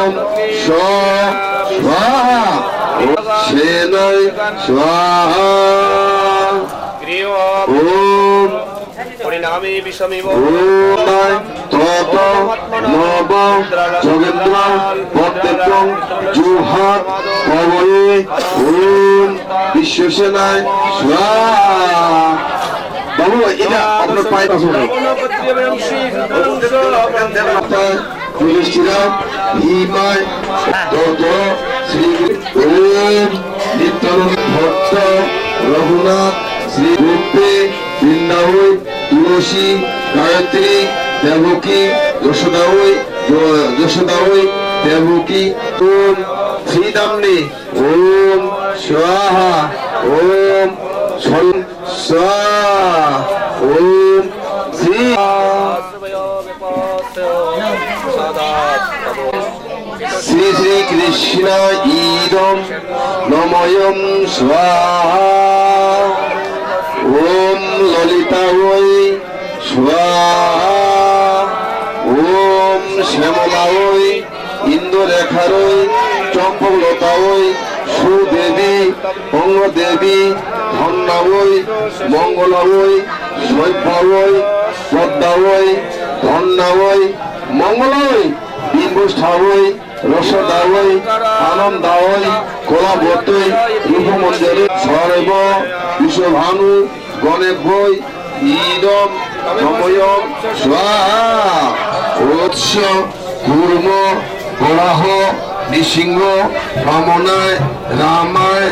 ওম স্বাহা সেনায় স্বাহা ওম পরিণামে বিষমে তত নব যোগেন্দ্র প্রত্যেকং জুহাত কবয়ে ওম বিশ্বসেনায় স্বাহা। বাবু এটা আপনার পায়ে পাশে যুধিষ্ঠিরাম ভীমায় তত শ্রী ওম নিত্যানন্দ ভট্ট রঘুনাথ শ্রী রূপে বৃন্দাবন তুলসী গায়ত্রী দেবকী যশোদাওই দেবকী ওম শ্রীদামনে ওম স্বাহা ওম স্বাহা ওম শ্রী শ্রী শ্রী কৃষ্ণ ইদম নময়ম স্বাহা ওম ললিতায় স্বাহা ওম শ্যামলায় ইন্দ্ররেখারয় চম্পকলতায় সুদেবী অঙ্গদেবী ধন্যায় মঙ্গলায় শৈবায় পদ্মায় ধন্যায় মঙ্গলায় বিম্বষ্ঠায় রসদায় আনন্দায় কলাবতৈ রূপমঞ্জরে সর্ব বিশ্বভানু গণেভ্যৈ ইদম নময়ম স্বাহা ওৎস কূর্ম বরাহ নৃসিংহ বামনায় রামায়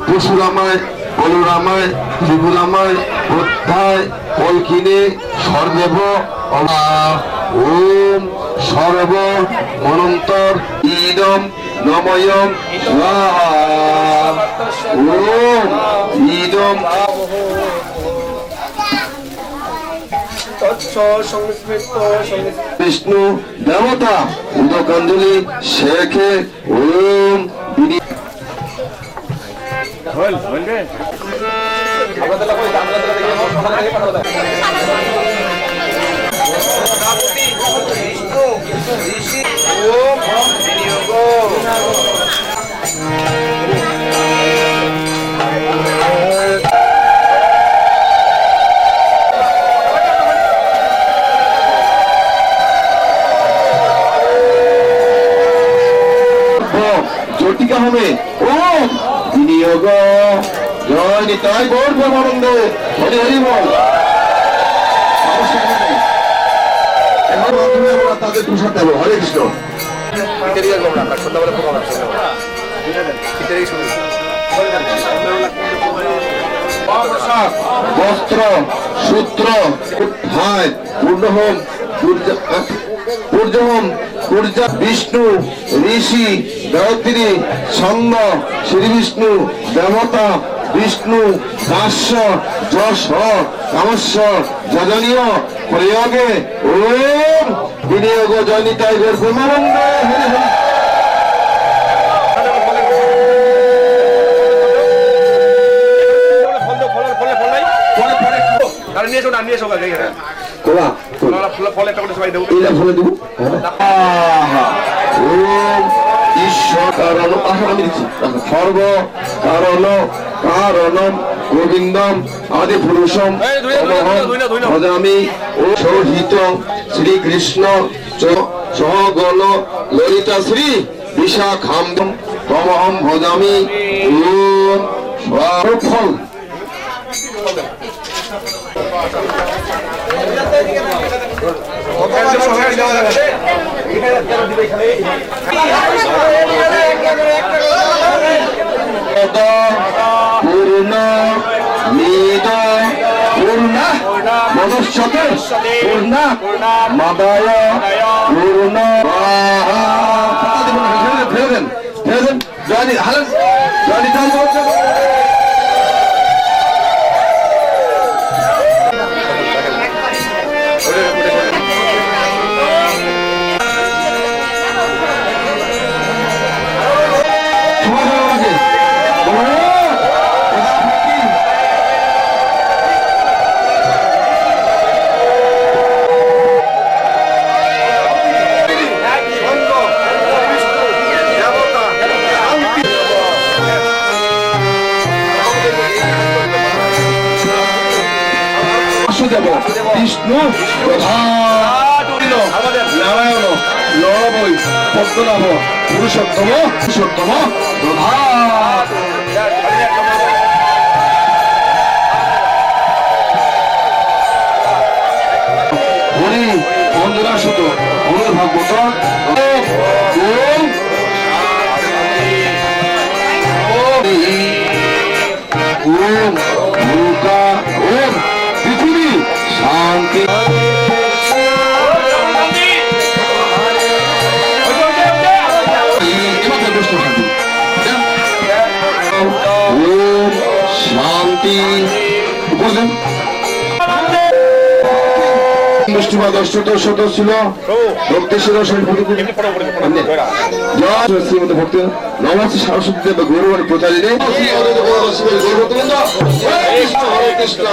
পরশুরামায় বলরামায় ত্রিপুরামায় অধ্যায় কল্কিনে সর্বেব ওম সর্ব মনন্তর ইদম নময়ম স্বাহা ওম ইদম বিষ্ণু দেবতা উদকাঞ্জলি শেখে ওম জটিকা হবে ওম বিনিয়োগ জয় নিতাই গৌর প্রেমানন্দে হরি হরি বল। এখন মাধ্যমে আমরা তাদের প্রসাদ দেবো। হরে কৃষ্ণ। বস্ত্র সূত্র ভাই পূর্ণহোম পূর্যহোম পূর্যা বিষ্ণু ঋষি গায়ত্রী ছন্দ শ্রী বিষ্ণু দেবতা বিষ্ণু দাস্য যশ কামস্য যজনীয় প্রয়োগে ওম বিনিয়োগ জয়নিতাই গৌর প্রেমানন্দে হরি হরি। সর্ব কারণ কারণম গোবিন্দম আদি পুরুষম ভজামি ও সহিত শ্রীকৃষ্ণ সহগণ ললিতা শ্রী বিশাখাম তমহম ভজামি ফল পূর্ণ মিদ পূর্ণ মনুষ্যতে পূর্ণ মাদায় পূর্ণ ফেরেন ফেরেন জয়নি হালেন জয়নি বাসুদেব বিষ্ণু আমাদের নারায়ণ নরবৈ পদ্মনাভ পুরুষোত্তম পুরুষোত্তম প্রভা হরি বন্ধুরা শুধু হরি ভাগবত ওম মুকা ওম পৃথিবী শান্তি ওম শান্তি বুঝলেন মুষ্টিবাদ অষ্টদশত ছিল ভক্তেশ্বর শ্রীমদ ভক্তি নমস্তে সরস্বতী দেব গৌরবাণী প্রচারিণে হরে কৃষ্ণ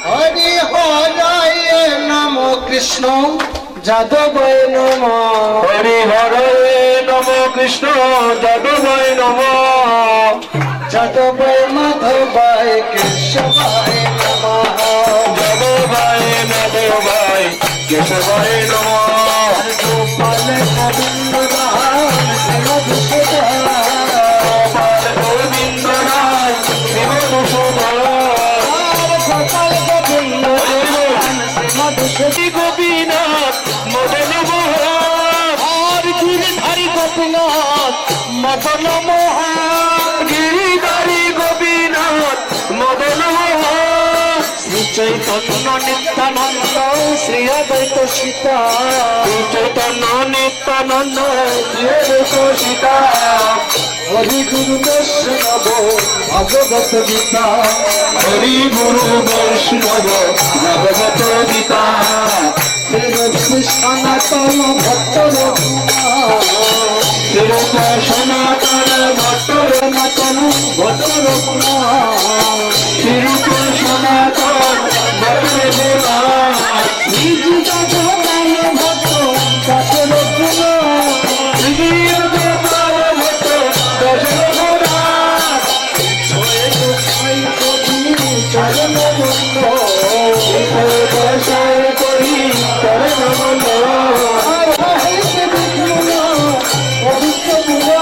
হরি হরায় নম কৃষ্ণ যাদবায় নম হরি হরে নম কৃষ্ণ যাদবায় নম যাদবায় মাধবায় কেশবায় নম যাদবায় মাধবায় কেশবায় নম গোপাল গোবিন্দ রাম গোবিন্দ রায় মধুসূদন গোপাল গোবিন্দ মধুসূদন গোপীনাথ মদন মোহন আর গিরিধারী গোপীনাথ মদন মোহন গিরিধারী গোপীনাথ মদন মোহন শ্রী চৈতন্য নিত্যানন্দ শ্রী অদ্বৈত সীতা চৈতন্য নিত্যানন্দ সীতা হরি গুরু বৈষ্ণব ভগবত গীতা হরি গুরু বৈষ্ণব ভগবত গীতা শ্রী সনাতন ভক্ত শিরূপ সনাতন ভট্ট সনাতন ভক্ত শিরূপ সনাতন ভট্ট ভক্ত কাঠের চরণ বন্ধ করি চরণ বন্ধ পবিত্র পুরা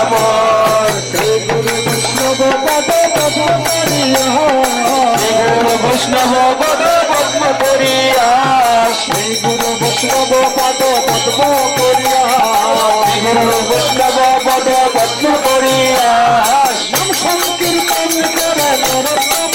আমার শ্রী গুরু বৈষ্ণব পদ পদ্ম করিয়া গুরু বৈষ্ণব পদ পদ্ম করিয়া শ্রী গুরু বৈষ্ণব পদ পদ্ম করিয়া গুরু বৈষ্ণব পদ পদ্ম করিয়া নাম সংকীর্তন করে নরোত্তম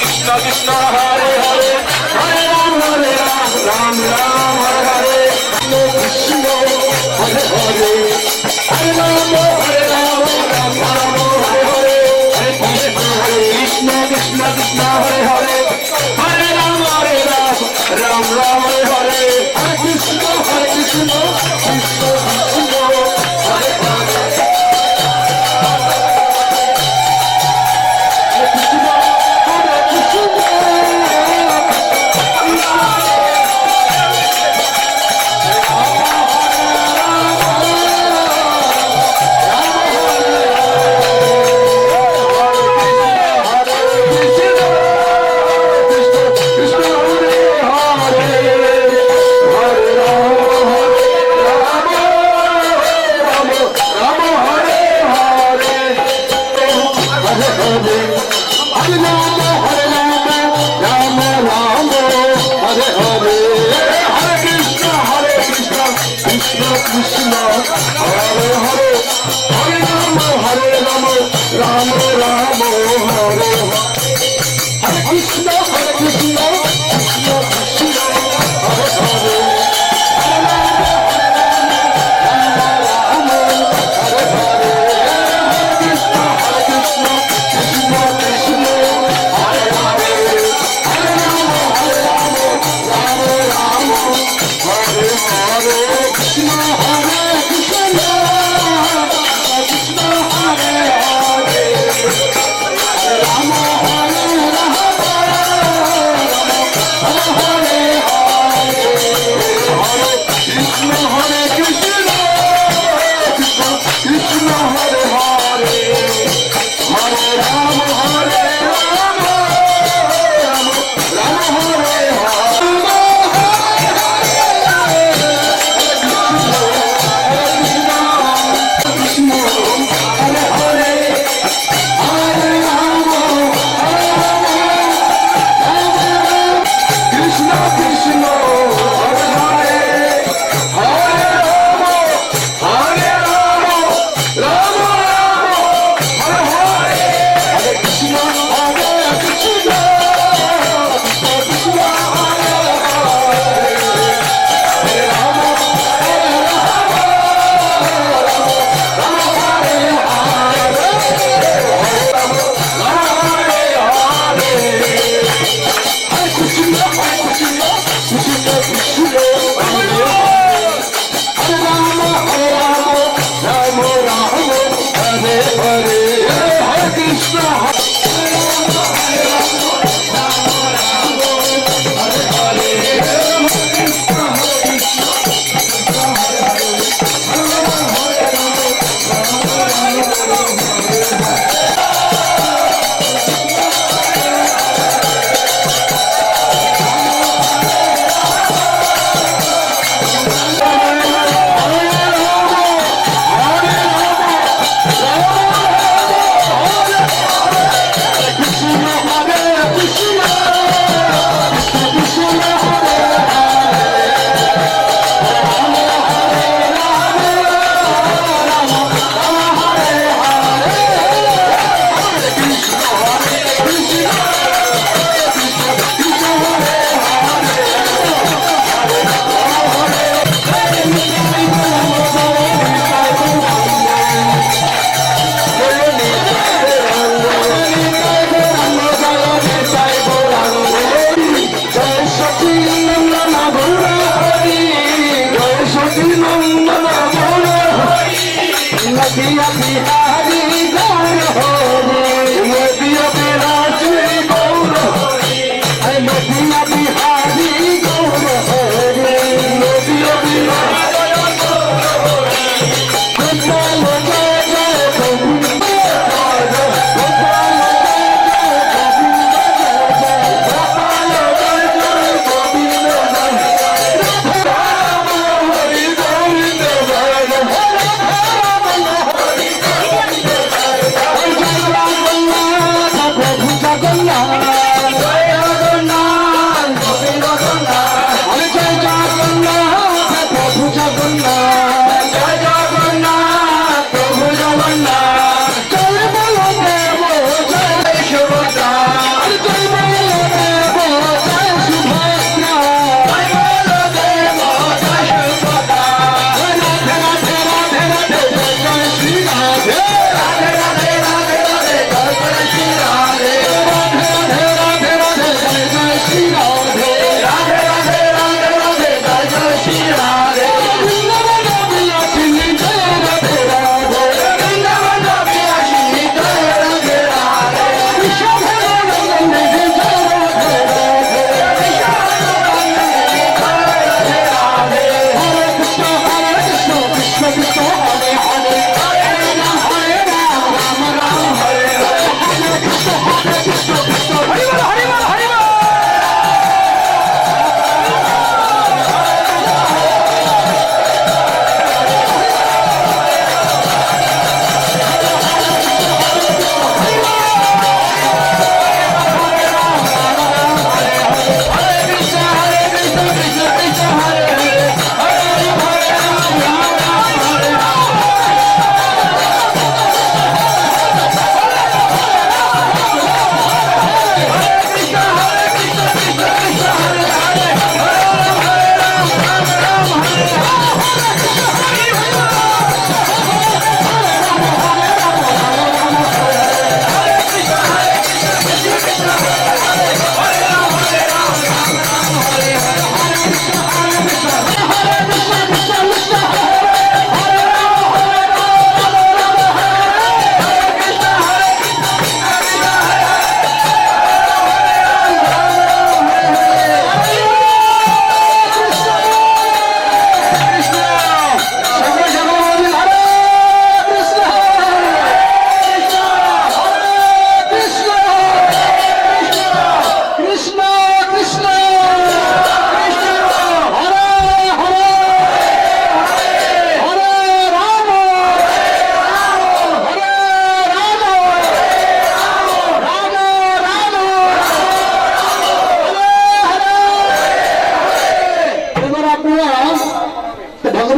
কৃষ্ণ কৃষ্ণ হরে হরে হরে রাম রাম রাম হরে হরে কৃষ্ণ হরে হরে হরে রাম রাম রাম হরে হরে হরে কৃষ্ণ কৃষ্ণ কৃষ্ণ হরে হরে হরে রাম রাম রাম হরে হরে হরে কৃষ্ণ কৃষ্ণ কৃষ্ণ হরে হরে কৃষ্ণ হরে হরে হরে রাম রাম রাম হরে হরে কৃষ্ণ কৃষ্ণ কৃষ্ণ কৃষ্ণ হরে হরে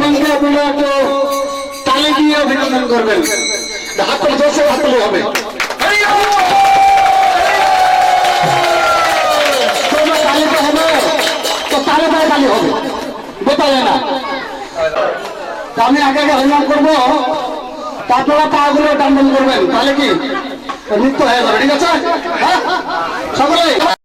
হরিনামকে আপনারা একটু তালি দিয়ে অভিনন্দন করবেন। হাত তুলে জোরসে হাত তুলে হবে। তালিতে হবে তো তালে পায়ে তালি হবে, বোতালে না। আমি আগে আগে হরিনাম করবো, তারপরে পা গুলো টান করবেন, তাহলে কি নৃত্য হয়ে যাবে। ঠিক আছে, হ্যাঁ সকলে।